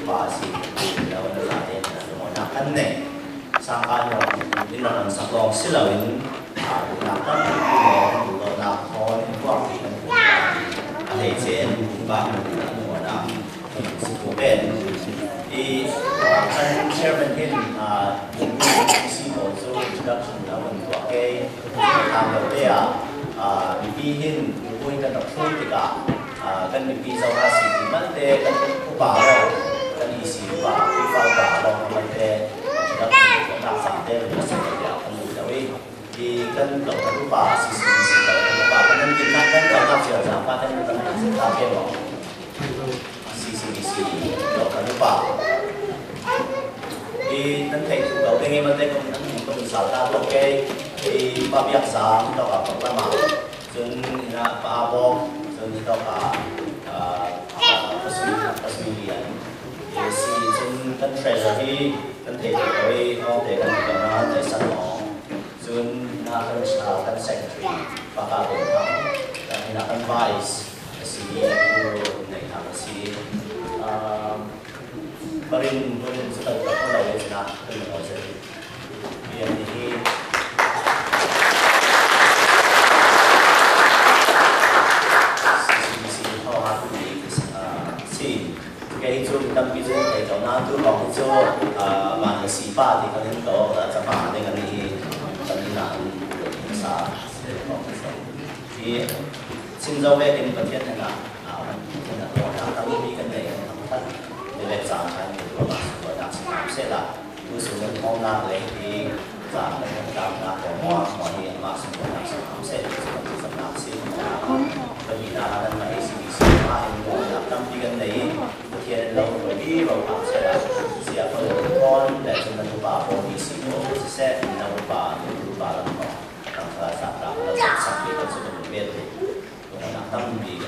ba si lo na la de mo na kan ne sang ka no in na sang long si lo in na ta ni lo na ho ni kwa ki na he chen ba mo na si ko ben i kan chairman hin si mo so introduction na mo kwa ke ta lo de bi hin ko in kan thoi ti ka kan bi zo na si man de kan ku ba lo kan i si ba pi fa ba lo man de introduction na sa de na sa de kan lu da we di kan lo kan ba si ba kan ki na kan ka ka sia sa ba kan kan ta ke lo si lo kan ba di nan thei su lo de nge man de kan ko sa ta lo ke di ba biak sa to ka pa ma jun na pa bo jun to ka Australian si jun kan treasury kan thei ko o de kan ka na de sa lo jun na kan secretary pa ka bo kan na kan vice si ko nei ha si parin pun sa ko la de na kan no se bien ni cái chỗ đăng ký chỗ này chỗ nào tôi học chỗ mà là sĩ ba thì có những chỗ là chấp hành để cái này cái là sao thì xin dấu về cái vật chất này là cái là họ đã đăng ký cái này thật để để giảm cái của bạn của bạn sẽ là tôi sử dụng món nào lấy thì giảm cái giảm là của hoa mọi hiện mà sử dụng là sẽ giảm là sẽ bởi vì là lần này ACDC mà hình của là đăng ký cái này thì lâu rồi đi vào học sẽ là sẽ có con để chúng ta bảo hộ đi sinh hoạt sẽ là một bà làm họ làm ra sản phẩm là sản phẩm của sự biết của là tâm gì